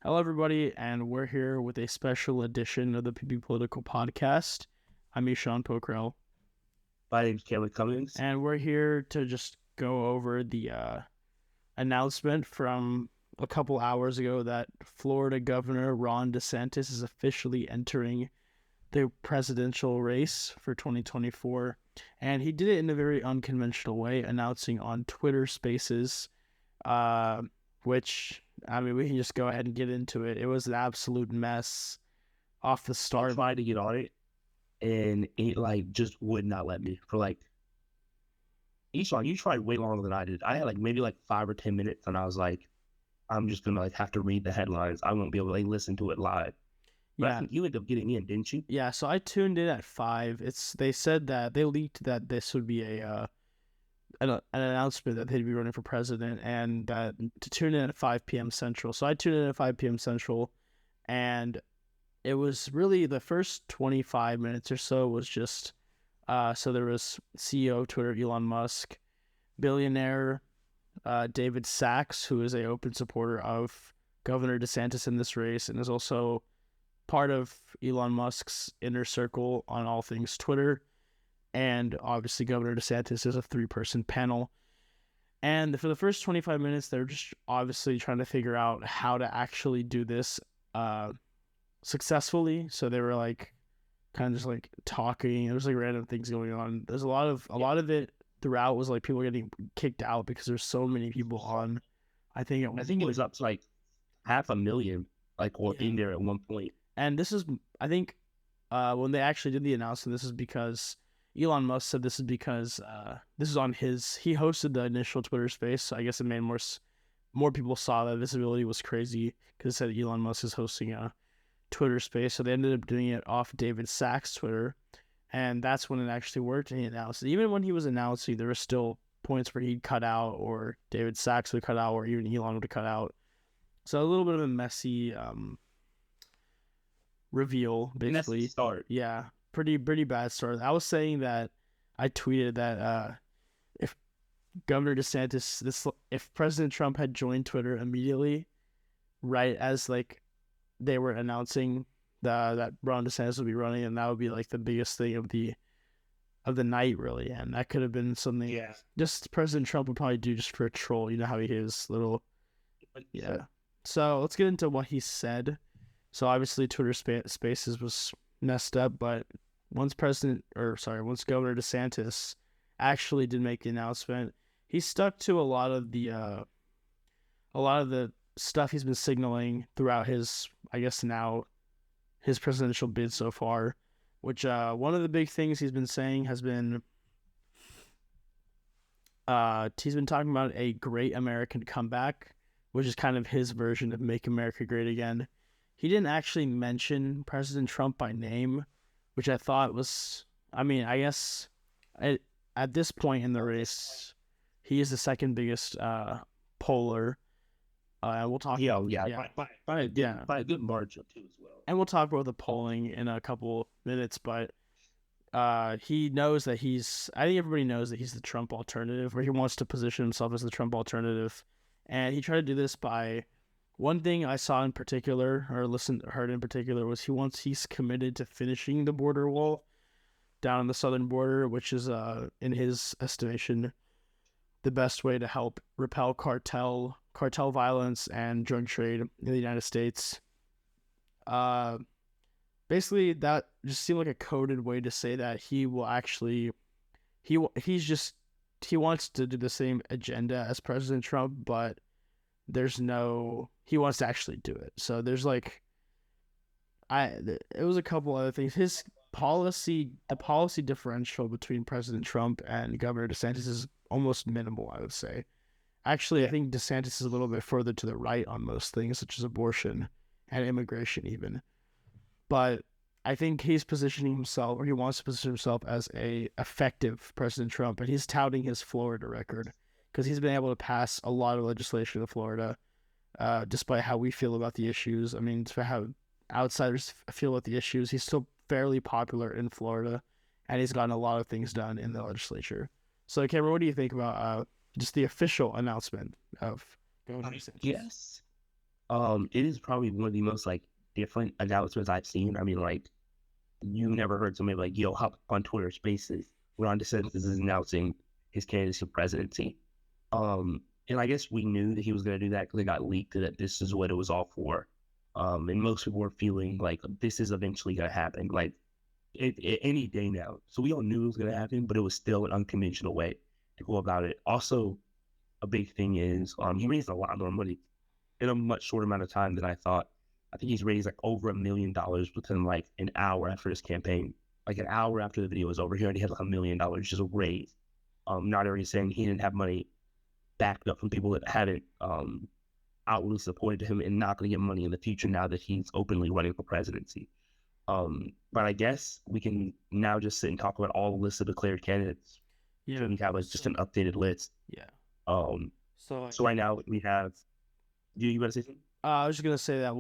Hello, everybody, and we're here with a special edition of the PP Political Podcast. I'm Ishan Pokrell, My name's Cameron Cummings. and we're here to just go over the announcement from a couple hours ago that Florida Governor Ron DeSantis is officially entering the presidential race for 2024. And he did it in a very unconventional way, announcing on Twitter Spaces, uh, which, I mean, we can just go ahead and get into it. It was an absolute mess off the I start. tried to get on it, and it just would not let me for Eshawn, you tried way longer than I did. I had maybe 5 or 10 minutes, and I was like, I'm just gonna have to read the headlines. I won't be able to listen to it live. But I Yeah. think you ended up getting in, didn't you? Yeah, so I tuned in at 5. They said that they leaked that this would be an announcement that they'd be running for president, and that to tune in at 5 p.m. Central. So I tuned in at 5 p.m. Central, and it was really the first 25 minutes or so was just so there was CEO of Twitter Elon Musk, billionaire David Sachs, who is a open supporter of Governor DeSantis in this race and is also part of Elon Musk's inner circle on all things Twitter. And obviously, Governor DeSantis is a 3-person panel. And for the first 25 minutes, they're just obviously trying to figure out how to actually do this successfully. So they were kind of just talking. There was random things going on. There's a lot of it throughout was people getting kicked out because there's so many people on. I think it was up to 500,000, in there at one point. And this is, I think, when they actually did the announcement, this is because Elon Musk said this is because this is on he hosted the initial Twitter space. So I guess it made more people saw that visibility was crazy because it said Elon Musk is hosting a Twitter space. So they ended up doing it off David Sachs' Twitter. And that's when it actually worked. And he announced it. Even when he was announcing, there were still points where he'd cut out, or David Sachs would cut out, or even Elon would cut out. So a little bit of a messy reveal, basically. Start. Yeah, pretty bad start. I was saying that I tweeted that if Governor DeSantis, if President Trump had joined Twitter immediately, right as they were announcing that Ron DeSantis would be running, and that would be the biggest thing of the night, really. And that could have been something. Yeah. Just President Trump would probably do just for a troll. You know how he is, little. Yeah. So let's get into what he said. So obviously Twitter Spaces was messed up, but once Governor DeSantis actually did make the announcement, he stuck to a lot of the stuff he's been signaling throughout his, I guess now, his presidential bid so far. Which one of the big things he's been saying has been he's been talking about a great American comeback, which is kind of his version of Make America Great Again. He didn't actually mention President Trump by name, which I thought was, I mean, I guess at this point in the race, he is the second biggest poller. We'll talk. Yeah, by a good margin too as well. And we'll talk about the polling in a couple minutes, but he knows that I think everybody knows that he's the Trump alternative, or he wants to position himself as the Trump alternative. And he tried to do this by, one thing I saw in particular, or heard in particular, was he's committed to finishing the border wall down on the southern border, which is, in his estimation, the best way to help repel cartel violence and drug trade in the United States. Basically, that just seemed like a coded way to say that he will actually, he wants to do the same agenda as President Trump, but he wants to actually do it. So there's it was a couple other things. The policy differential between President Trump and Governor DeSantis is almost minimal, I would say. Actually, I think DeSantis is a little bit further to the right on most things, such as abortion and immigration even. But I think he's positioning himself, or he wants to position himself as a effective President Trump, and he's touting his Florida record because he's been able to pass a lot of legislation in Florida, despite how we feel about the issues. I mean, despite how outsiders feel about the issues, he's still fairly popular in Florida, and he's gotten a lot of things done in the legislature. So, Cameron, what do you think about just the official announcement of Governor DeSantis? Yes. It is probably one of the most like different announcements I've seen. I mean, like you never heard somebody like, yo, hop on Twitter Spaces. Ron DeSantis is announcing his candidacy for presidency. And I guess we knew that he was going to do that because it got leaked that this is what it was all for. And most people were feeling like this is eventually going to happen, like any day now. So we all knew it was going to happen, but it was still an unconventional way to go about it. Also, a big thing is he raised a lot more money in a much shorter amount of time than I thought. I think he's raised like over $1 million within like an hour after his campaign. Like an hour after the video was over, he already had like $1 million just raised. Not already saying he didn't have money backed up from people that hadn't outwardly supported him and not going to get money in the future now that he's openly running for presidency. But I guess we can now just sit and talk about all the lists of declared candidates. Yeah. So we have just an updated list. Yeah. So right now we have. You want to say something? I was just gonna say that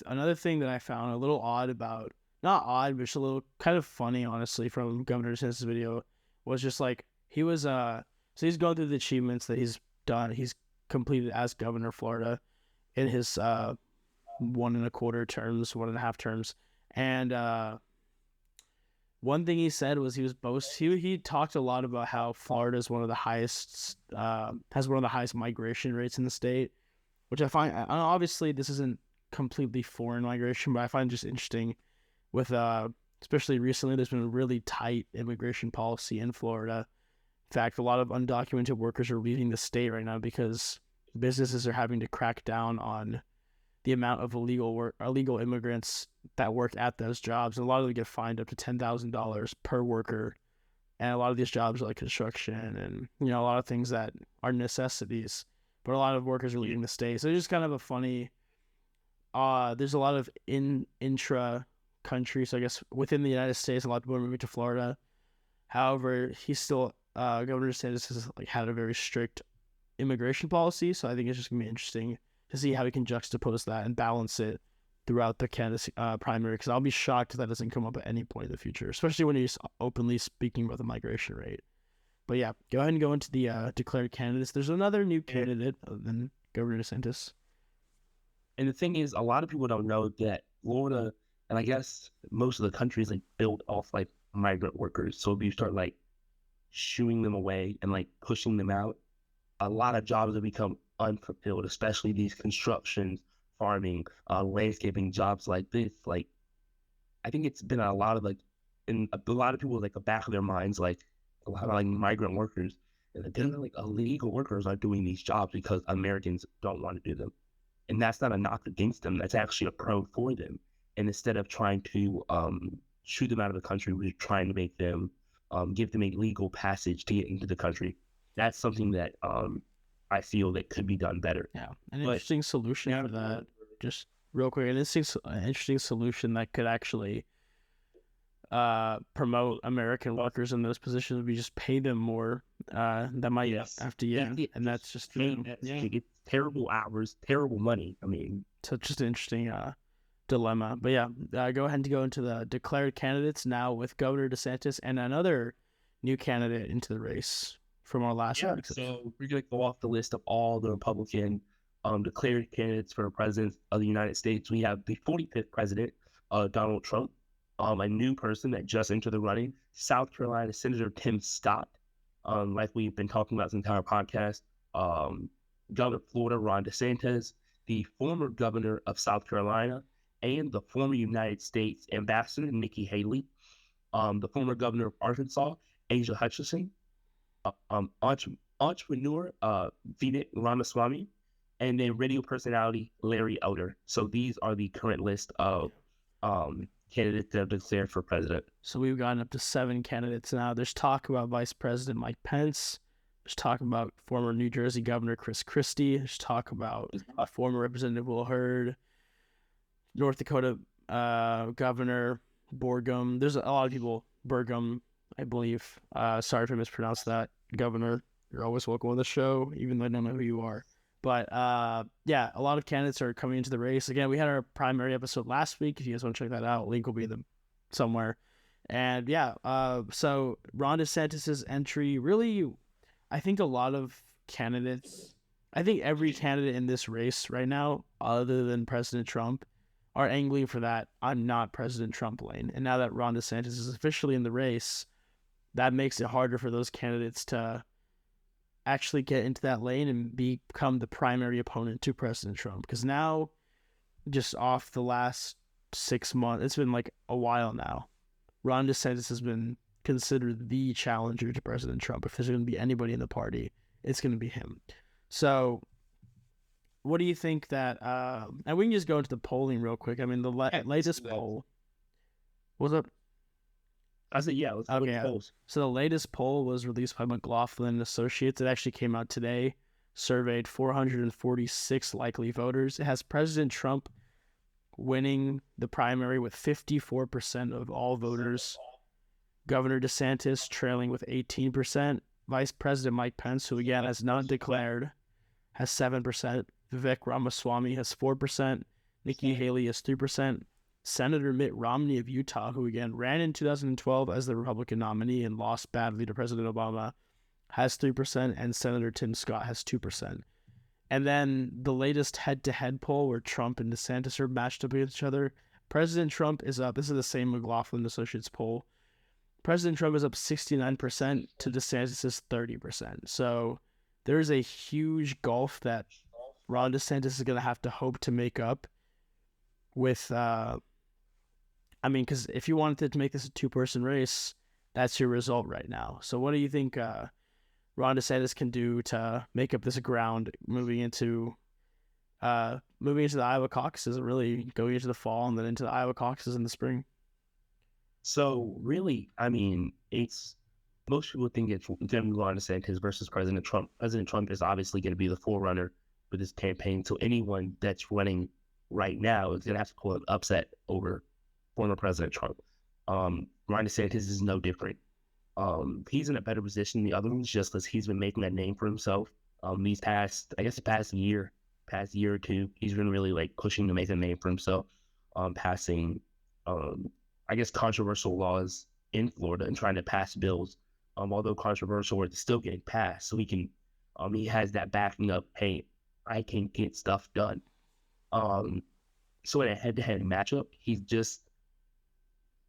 another thing that I found a little odd about, not odd, but just a little kind of funny, honestly, from Governor DeSantis' video was just like he was so he's going through the achievements that he's done. He's completed as governor of Florida in his 1.25 terms, 1.5 terms, and one thing he said was he talked a lot about how Florida is one of the highest has one of the highest migration rates in the state, which I find obviously this isn't completely foreign migration, but I find just interesting with especially recently there's been a really tight immigration policy in Florida. In fact, a lot of undocumented workers are leaving the state right now because businesses are having to crack down on the amount of illegal immigrants that work at those jobs. And a lot of them get fined up to $10,000 per worker. And a lot of these jobs are like construction and, a lot of things that are necessities. But a lot of workers are leaving the state. So it's just kind of a funny, there's a lot of intra country. So I guess within the United States, a lot of people are moving to Florida. However, he's still, Governor DeSantis has had a very strict immigration policy. So I think it's just gonna be interesting to see how he can juxtapose that and balance it throughout the candidacy primary. Because I'll be shocked if that doesn't come up at any point in the future, especially when he's openly speaking about the migration rate. But yeah, go ahead and go into the declared candidates. There's another new candidate other than Governor DeSantis. And the thing is, a lot of people don't know that Florida, and I guess most of the country is like built off like migrant workers. So if you start like shooing them away and like pushing them out, a lot of jobs have become unfulfilled, especially these construction, farming, landscaping jobs like this. Like, I think it's been a lot of like, in a lot of people like the back of their minds, like a lot of like migrant workers, and then like illegal workers are doing these jobs because Americans don't want to do them, and that's not a knock against them. That's actually a pro for them. And instead of trying to shoot them out of the country, we're trying to make them give them a legal passage to get into the country. That's something that I feel that could be done better. Yeah, interesting solution for that. Just real quick, an interesting solution that could actually promote American workers in those positions would be just pay them more. That might have to, and that's just it's terrible hours, terrible money. I mean, so just an interesting dilemma. But yeah, go ahead and go into the declared candidates now with Governor DeSantis and another new candidate into the race from our last week. So we're going to go off the list of all the Republican declared candidates for president of the United States. We have the 45th president, Donald Trump, a new person that just entered the running, South Carolina Senator Tim Scott, like we've been talking about this entire podcast, Governor of Florida, Ron DeSantis, the former governor of South Carolina, and the former United States ambassador, Nikki Haley, the former governor of Arkansas, Asia Hutchinson, entrepreneur Vivek Ramaswamy, and then radio personality Larry Elder. So these are the current list of candidates that have declared for president. So we've gotten up to 7 candidates now. There's talk about Vice President Mike Pence. There's talk about former New Jersey Governor Chris Christie. There's talk about former Representative Will Hurd, North Dakota Governor Borgum. There's a lot of people. Burgum, I believe. Sorry if I mispronounced that. Governor, you're always welcome on the show, even though I don't know who you are. But yeah, a lot of candidates are coming into the race. Again, we had our primary episode last week. If you guys want to check that out, link will be them somewhere. And yeah, so Ron DeSantis' entry really, I think a lot of candidates I think every candidate in this race right now, other than President Trump, are angling for that I'm not President Trump lane. And now that Ron DeSantis is officially in the race, that makes it harder for those candidates to actually get into that lane and become the primary opponent to President Trump. Because now, just off the last 6 months, it's been like a while now, Ron DeSantis has been considered the challenger to President Trump. If there's going to be anybody in the party, it's going to be him. So, what do you think that? And we can just go into the polling real quick. I mean, the latest poll. What's up? I said, yeah, let's look at polls. So the latest poll was released by McLaughlin and Associates. It actually came out today. Surveyed 446 likely voters. It has President Trump winning the primary with 54% of all voters. Governor DeSantis trailing with 18%. Vice President Mike Pence, who again has not declared, has 7%. Vivek Ramaswamy has 4%. Nikki Haley has 3%. Senator Mitt Romney of Utah, who again ran in 2012 as the Republican nominee and lost badly to President Obama, has 3%, and Senator Tim Scott has 2%. And then the latest head-to-head poll where Trump and DeSantis are matched up against each other, President Trump is up. This is the same McLaughlin Associates poll. President Trump is up 69% to DeSantis' 30%. So there's a huge gulf that Ron DeSantis is going to have to hope to make up with, because if you wanted to make this a two-person race, that's your result right now. So what do you think Ron DeSantis can do to make up this ground moving into the Iowa caucuses, and really going into the fall and then into the Iowa caucuses in the spring? So really, I mean, it's most people think it's going to be Ron DeSantis versus President Trump. President Trump is obviously going to be the forerunner for this campaign. So anyone that's running right now is going to have to pull an upset over former President Trump. Ron DeSantis is no different. He's in a better position than the other ones just because he's been making that name for himself. These past year or two, he's been really like pushing to make a name for himself, passing, controversial laws in Florida and trying to pass bills, although controversial, it's still getting passed. So he has that backing up, hey, I can get stuff done. So in a head-to-head matchup, he's just,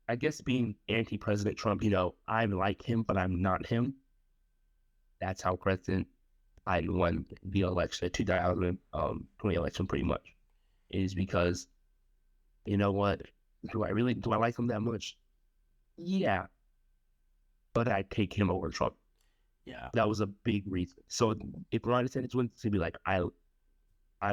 I guess, being anti-President Trump, I'm like him, but I'm not him. That's how President Biden won the election, the 2020 election, pretty much. Is because, you know what? Do I like him that much? Yeah. But I'd take him over Trump. Yeah. That was a big reason. So if Ron DeSantis wins, to be like, I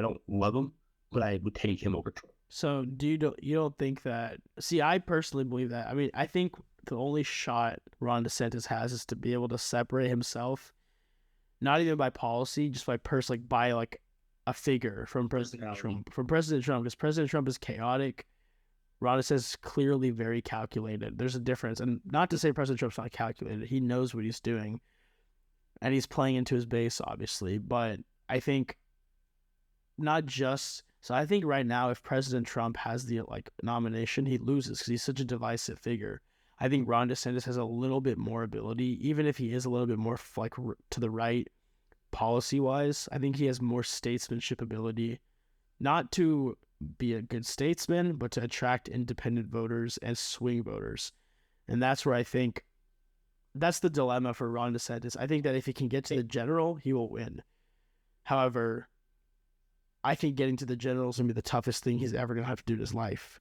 don't love him, but I would take him over Trump. So you don't think that? See, I personally believe that. I mean, I think the only shot Ron DeSantis has is to be able to separate himself, not even by policy, just by by a figure from President Trump. Because President Trump is chaotic. Ron DeSantis is clearly very calculated. There's a difference, and not to say President Trump's not calculated. He knows what he's doing, and he's playing into his base, obviously. But I think not just. So I think right now, if President Trump has the nomination, he loses because he's such a divisive figure. I think Ron DeSantis has a little bit more ability, even if he is a little bit more to the right policy-wise. I think he has more statesmanship ability, not to be a good statesman, but to attract independent voters and swing voters. And that's where I think that's the dilemma for Ron DeSantis. I think that if he can get to the general, he will win. However, I think getting to the general is going to be the toughest thing he's ever going to have to do in his life.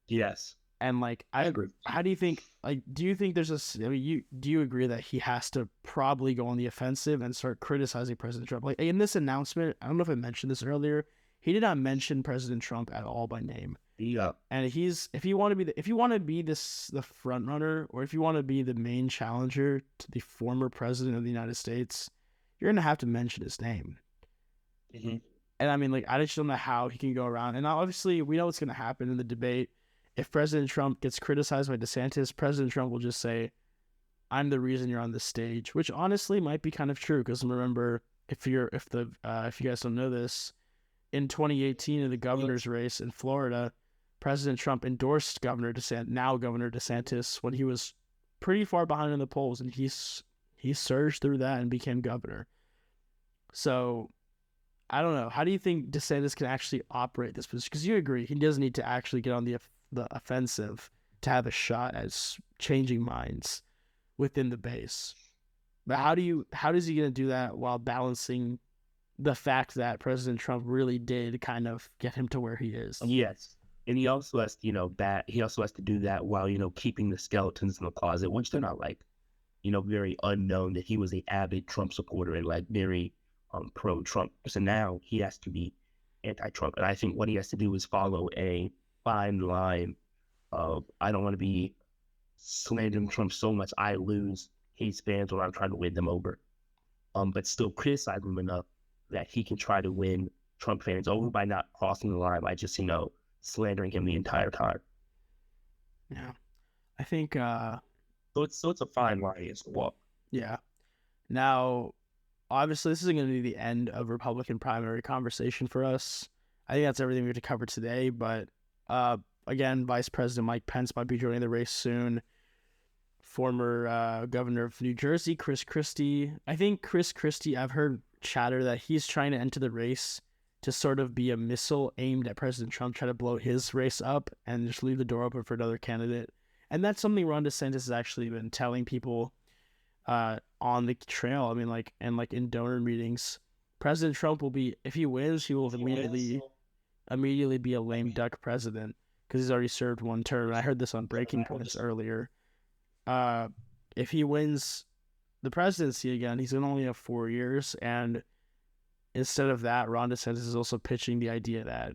Yes. And I agree. How do you think, do you think there's do you agree that he has to probably go on the offensive and start criticizing President Trump? In this announcement, I don't know if I mentioned this earlier, he did not mention President Trump at all by name. Yeah. And if you want to be the front runner, or if you want to be the main challenger to the former president of the United States, you're going to have to mention his name. Mm-hmm. And I mean, I just don't know how he can go around. And obviously, we know what's going to happen in the debate. If President Trump gets criticized by DeSantis, President Trump will just say, "I'm the reason you're on this stage," which honestly might be kind of true. Because remember, if you guys don't know this, in 2018 in the governor's race in Florida, President Trump endorsed Governor DeSantis, when he was pretty far behind in the polls, and he surged through that and became governor. So I don't know. How do you think DeSantis can actually operate this position? Because you agree he does need to actually get on the offensive to have a shot at changing minds within the base. But how is he going to do that while balancing the fact that President Trump really did kind of get him to where he is? Yes. And he also has to, he also has to do that while, keeping the skeletons in the closet, which they're not like, very unknown that he was a avid Trump supporter and like very pro-Trump. So now he has to be anti-Trump. And I think what he has to do is follow a fine line of I don't want to be slandering Trump so much I lose his fans when I'm trying to win them over. But still criticize him enough that he can try to win Trump fans over by not crossing the line by just, slandering him the entire time. Yeah. I think So it's a fine line as well. yeah. Now, obviously this isn't going to be the end of Republican primary conversation for us. I think that's everything we have to cover today, but again, Vice President Mike Pence might be joining the race soon. Former governor of New Jersey, Chris Christie. I think Chris Christie, I've heard chatter that he's trying to enter the race to sort of be a missile aimed at President Trump, try to blow his race up and just leave the door open for another candidate. And that's something Ron DeSantis has actually been telling people on the trail. I mean, like, and like in donor meetings, President Trump will be, if he wins, he will immediately be a lame duck president because he's already served one term. I heard this on Breaking Points earlier. If he wins the presidency again, he's going to only have 4 years. And instead of that, Ron DeSantis is also pitching the idea that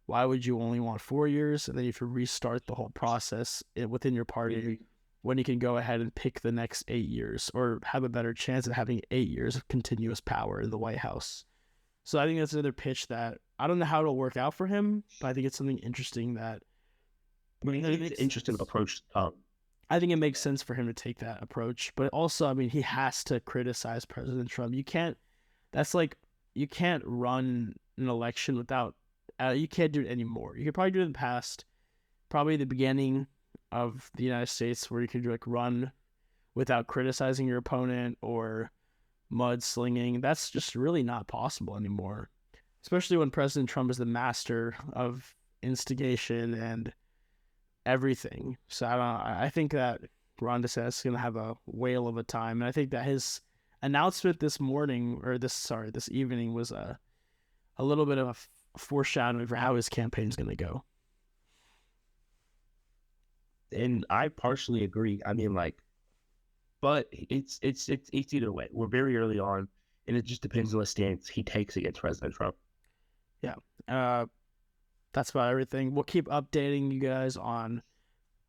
why would you only want 4 years? And then you have to restart the whole process within your party when you can go ahead and pick the next 8 years or have a better chance of having 8 years of continuous power in the White House. So I think that's another pitch that I don't know how it'll work out for him, but I think it's something interesting that. I mean, it's an interesting approach. I think it makes sense for him to take that approach, but also, I mean, he has to criticize President Trump. You can't run an election without, you can't do it anymore. You could probably do it in the past, probably the beginning of the United States where you could like run without criticizing your opponent or mudslinging. That's just really not possible anymore, especially when President Trump is the master of instigation and everything. So I think that Ron DeSantis is going to have a whale of a time. And I think that his announcement this evening was a little bit of a foreshadowing for how his campaign is going to go. And I partially agree. I mean, but it's either way. We're very early on, and it just depends on the stance he takes against President Trump. Yeah. That's about everything. We'll keep updating you guys on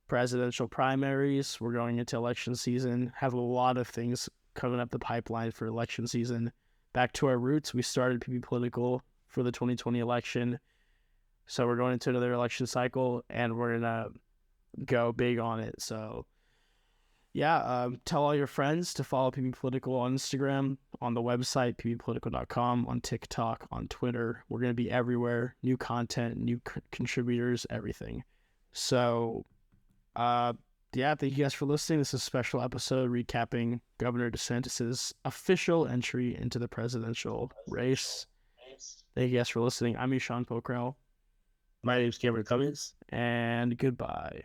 presidential primaries. We're going into election season. Have a lot of things coming up the pipeline for election season. Back to our roots, we started PP Political for the 2020 election. So we're going into another election cycle, and we're going to go big on it. So yeah, tell all your friends to follow PP Political on Instagram, on the website, pppolitical.com, on TikTok, on Twitter. We're going to be everywhere. New content, new contributors, everything. So, yeah, thank you guys for listening. This is a special episode recapping Governor DeSantis' official entry into the presidential race. Thank you guys for listening. I'm Ishan Pokral. My name is Cameron Cummings. And goodbye.